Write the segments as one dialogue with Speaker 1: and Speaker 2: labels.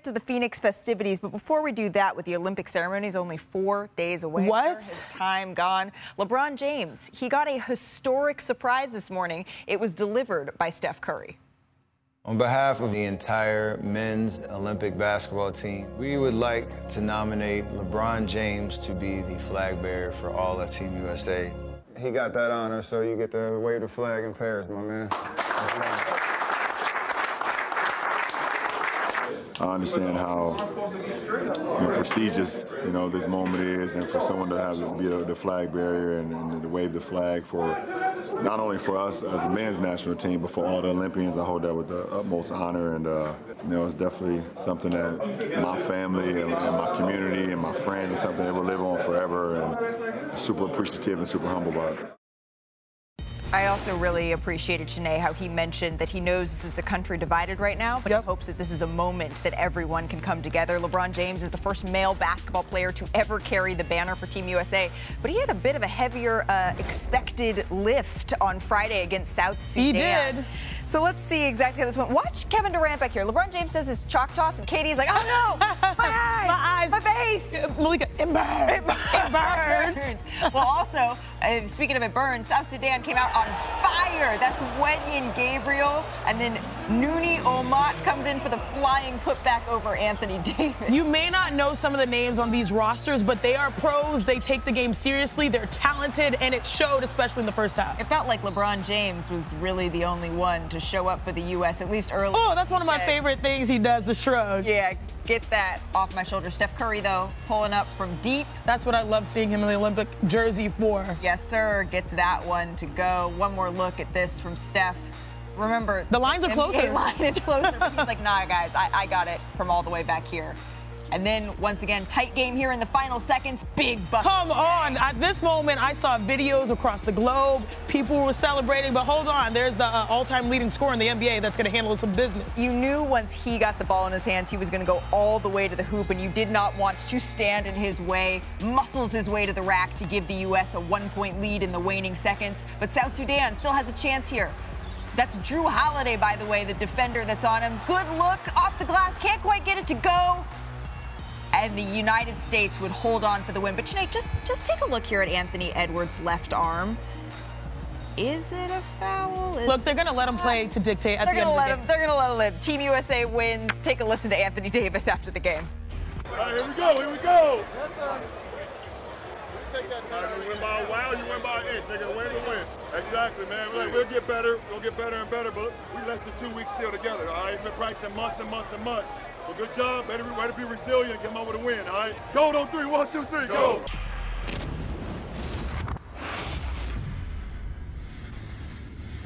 Speaker 1: to the Phoenix festivities, but before we do that, with the Olympic ceremonies only 4 days away.
Speaker 2: What?
Speaker 1: His time gone. LeBron James, he got a historic surprise this morning. It was delivered by Steph Curry.
Speaker 3: On behalf of the entire men's Olympic basketball team, we would like to nominate LeBron James to be the flag bearer for all of Team USA.
Speaker 4: He got that honor, so you get to wave the flag in Paris, my man.
Speaker 5: I understand how prestigious this moment is, and for someone to have to be the flag bearer and to wave the flag for not only for us as a men's national team, but for all the Olympians, I hold that with the utmost honor. And it's definitely something that my family and my community and my friends is something that will live on forever, and super appreciative and super humble about it.
Speaker 1: I also really appreciated, Chiney, how he mentioned that he knows this is a country divided right now, but he hopes that this is a moment that everyone can come together. LeBron James is the first male basketball player to ever carry the banner for Team USA, but he had a bit of a heavier expected lift on Friday against South Sudan.
Speaker 2: He did.
Speaker 1: So let's see exactly how this went. Watch Kevin Durant back here. LeBron James does his chalk toss, and Katie's like, oh no, my eyes, my face.
Speaker 2: Malika, it burns. It burns.
Speaker 1: Well, also, speaking of it burns, South Sudan came out on fire. That's Wenyan Gabriel, and then Nooni Omat comes in for the flying putback over Anthony Davis.
Speaker 2: You may not know some of the names on these rosters, but they are pros. They take the game seriously. They're talented, and it showed, especially in the first half.
Speaker 1: It felt like LeBron James was really the only one to show up for the U.S., at least early.
Speaker 2: Oh, that's one of my favorite things he does, the shrug.
Speaker 1: Yeah, get that off my shoulder. Steph Curry, though, pulling up from deep.
Speaker 2: That's what I love seeing him in the Olympic jersey for.
Speaker 1: Yes, sir. Gets that one to go. One more look at this from Steph. Remember,
Speaker 2: the lines are closer.
Speaker 1: The line is closer. He's like, nah, guys, I got it from all the way back here. And then, once again, tight game here in the final seconds. Big bucket.
Speaker 2: Come on. At this moment, I saw videos across the globe. People were celebrating, but hold on. There's the all-time leading scorer in the NBA that's going to handle some business.
Speaker 1: You knew once he got the ball in his hands, he was going to go all the way to the hoop, and you did not want to stand in his way. Muscles his way to the rack to give the U.S. a 1-point lead in the waning seconds. But South Sudan still has a chance here. That's Drew Holiday, by the way, the defender that's on him. Good look off the glass. Can't quite get it to go. And the United States would hold on for the win. But, Chiney, just take a look here at Anthony Edwards' left arm. Is it a foul?
Speaker 2: Look, they're going to let him play to dictate at the end of the game.
Speaker 1: They're going to let him live. Team USA wins. Take a listen to Anthony Davis after the game.
Speaker 6: All right, here we go. Here we go. Take that time. You win by a while, you win by an inch. Nigga, win to win. Exactly, man. We'll get better. We'll get better and better. But we less than 2 weeks still together. All right, we've been practicing months and months and months. Well, good job. Better be resilient and get them over the win, all right? Go on 3. 1, 2, 3, go.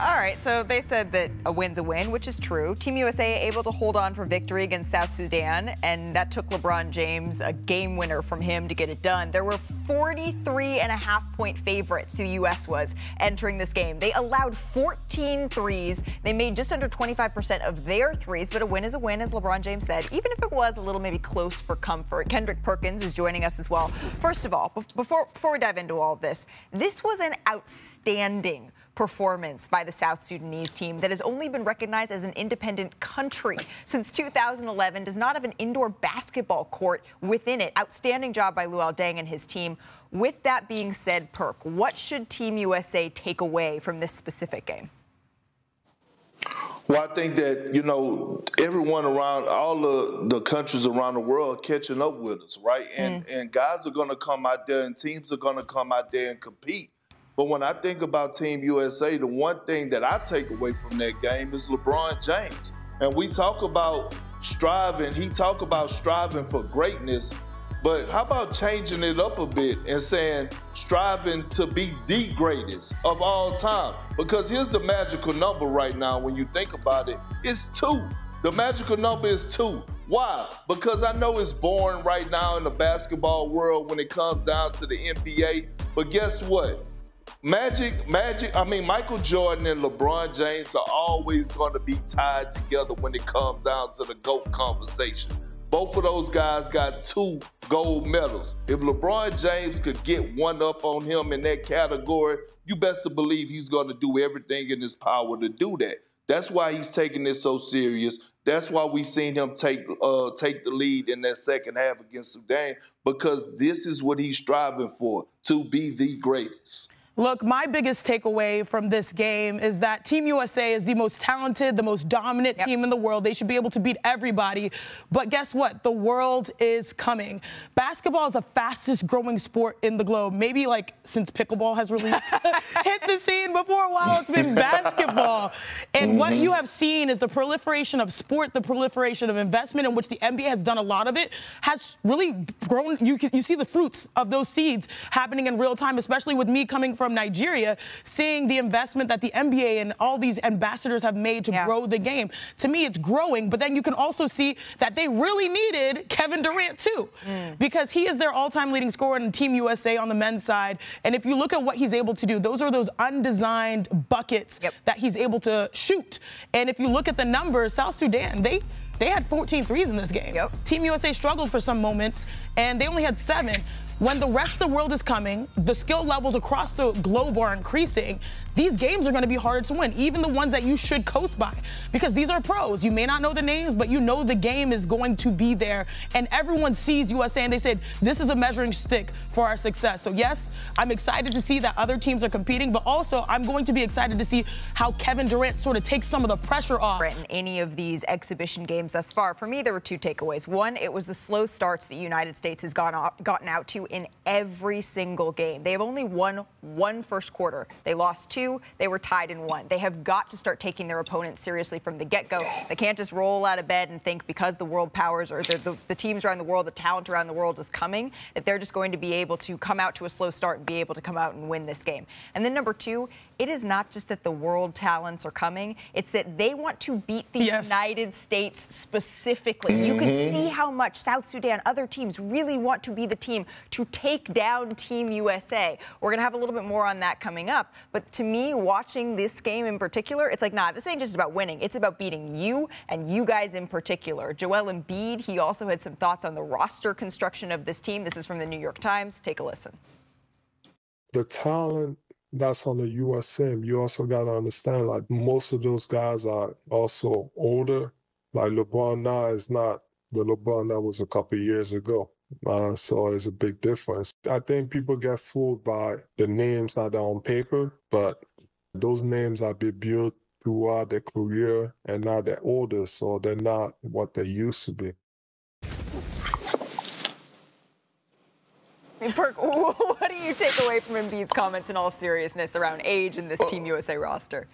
Speaker 1: All right, so they said that a win's a win, which is true. Team USA able to hold on for victory against South Sudan, and that took LeBron James a game winner from him to get it done. There were 43.5-point favorites, the U.S. was, entering this game. They allowed 14 threes. They made just under 25% of their threes, but a win is a win, as LeBron James said, even if it was a little maybe close for comfort. Kendrick Perkins is joining us as well. First of all, before we dive into all of this was an outstanding performance by the South Sudanese team that has only been recognized as an independent country since 2011, does not have an indoor basketball court within it. Outstanding job by Luol Deng and his team. With that being said, Perk, what should Team USA take away from this specific game?
Speaker 7: Well, I think that, everyone around, all the countries around the world catching up with us, right? And guys are going to come out there and teams are going to come out there and compete. But when I think about Team USA, the one thing that I take away from that game is LeBron James. And we talk about striving. He talk about striving for greatness. But how about changing it up a bit and saying striving to be the greatest of all time? Because here's the magical number right now when you think about it. It's 2. The magical number is 2. Why? Because I know it's boring right now in the basketball world when it comes down to the NBA. But guess what? Michael Jordan and LeBron James are always going to be tied together when it comes down to the GOAT conversation. Both of those guys got 2 gold medals. If LeBron James could get one up on him in that category, you best to believe he's going to do everything in his power to do that. That's why he's taking this so serious. That's why we've seen him take the lead in that second half against Sudan, because this is what he's striving for, to be the greatest.
Speaker 2: Look, my biggest takeaway from this game is that Team USA is the most talented, the most dominant team in the world. They should be able to beat everybody. But guess what? The world is coming. Basketball is the fastest growing sport in the globe. Maybe like since pickleball has really hit the scene. Before a while, it's been basketball. And what you have seen is the proliferation of sport, the proliferation of investment, in which the NBA has done a lot of it, has really grown. You see the fruits of those seeds happening in real time, especially with me coming from Nigeria, seeing the investment that the NBA and all these ambassadors have made to grow the game. To me, it's growing, but then you can also see that they really needed Kevin Durant too, because he is their all-time leading scorer in Team USA on the men's side. And if you look at what he's able to do, those are those undesigned buckets that he's able to shoot. And if you look at the numbers, South Sudan, they had 14 threes in this game. Team USA struggled for some moments, and they only had 7. When the rest of the world is coming, the skill levels across the globe are increasing, these games are going to be harder to win, even the ones that you should coast by, because these are pros. You may not know the names, but you know the game is going to be there, and everyone sees USA, and they said, this is a measuring stick for our success. So yes, I'm excited to see that other teams are competing, but also I'm going to be excited to see how Kevin Durant sort of takes some of the pressure off.
Speaker 1: In any of these exhibition games thus far, for me, there were 2 takeaways. One, it was the slow starts the United States has gotten out to in every single game. They have only won 1 first quarter. They lost 2. They were tied in 1. They have got to start taking their opponents seriously from the get-go. They can't just roll out of bed and think because the world powers or the teams around the world, the talent around the world is coming, that they're just going to be able to come out to a slow start and be able to come out and win this game. And then number 2, it is not just that the world talents are coming, it's that they want to beat the United States specifically. You can see how much South Sudan, other teams, really want to be the team to take down Team USA. We're going to have a little bit more on that coming up. But to me, watching this game in particular, it's like, nah, this ain't just about winning. It's about beating you and you guys in particular. Joel Embiid, he also had some thoughts on the roster construction of this team. This is from the New York Times. Take a listen.
Speaker 8: The talent that's on the US team, you also got to understand, like, most of those guys are also older. Like, LeBron now is not the LeBron that was a couple of years ago. So it's a big difference. I think people get fooled by the names that are on paper, but those names have been built throughout their career, and now they're older, so they're not what they used to be.
Speaker 1: Perk, what do you take away from Embiid's comments in all seriousness around age in this Team USA roster?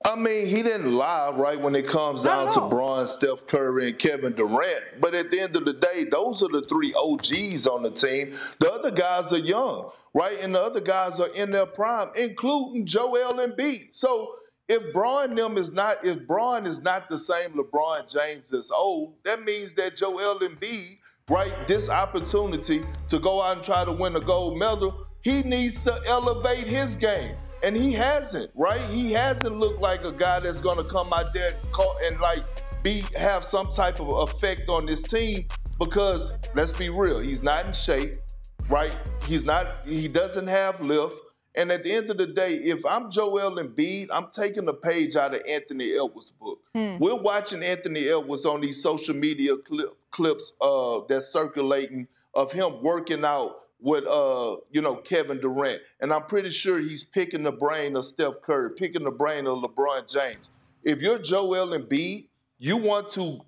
Speaker 7: I mean, he didn't lie, right, when it comes down to Bron, Steph Curry, and Kevin Durant. But at the end of the day, those are the 3 OGs on the team. The other guys are young, right? And the other guys are in their prime, including Joel Embiid. So if Bron is not the same LeBron James that's old, that means that Joel Embiid, right, this opportunity to go out and try to win a gold medal, he needs to elevate his game. And he hasn't, right? He hasn't looked like a guy that's going to come out there and like have some type of effect on this team, because let's be real, he's not in shape, right? He doesn't have lift. And at the end of the day, if I'm Joel Embiid, I'm taking a page out of Anthony Edwards' book. We're watching Anthony Edwards on these social media clips that's circulating of him working out with, Kevin Durant. And I'm pretty sure he's picking the brain of Steph Curry, picking the brain of LeBron James. If you're Joel Embiid, you want to,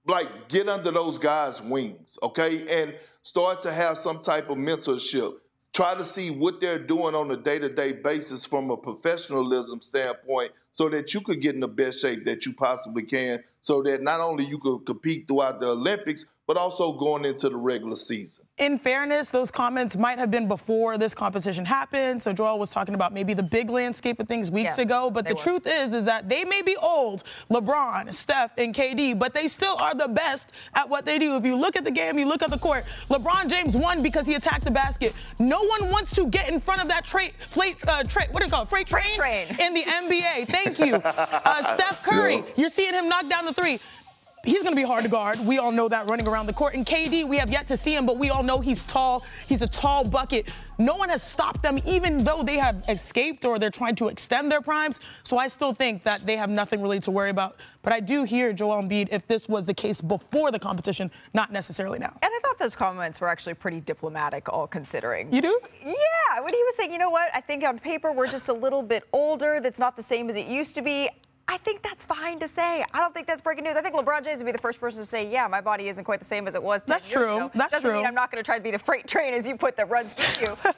Speaker 7: like, get under those guys' wings, okay? And start to have some type of mentorship. Try to see what they're doing on a day-to-day basis from a professionalism standpoint, so that you could get in the best shape that you possibly can, so that not only you could compete throughout the Olympics, but also going into the regular season.
Speaker 2: In fairness, those comments might have been before this competition happened. So Joel was talking about maybe the big landscape of things weeks ago. But the truth is that they may be old, LeBron, Steph, and KD, but they still are the best at what they do. If you look at the game, you look at the court, LeBron James won because he attacked the basket. No one wants to get in front of that freight train in the NBA. Thank you. Steph Curry, you're seeing him knock down the 3. he's going to be hard to guard. We all know that running around the court. And KD, we have yet to see him, but we all know he's tall. He's a tall bucket. No one has stopped them, even though they have escaped or they're trying to extend their primes. So I still think that they have nothing really to worry about. But I do hear Joel Embiid if this was the case before the competition, not necessarily now.
Speaker 1: And I thought those comments were actually pretty diplomatic, all considering.
Speaker 2: You do?
Speaker 1: Yeah, when he was saying, you know what, I think on paper we're just a little bit older. That's not the same as it used to be. I think that's fine to say. I don't think that's breaking news. I think LeBron James would be the first person to say, yeah, my body isn't quite the same as it was 10 years ago.
Speaker 2: That's true.
Speaker 1: Doesn't mean I'm not going to try to be the freight train, as you put, that runs through you.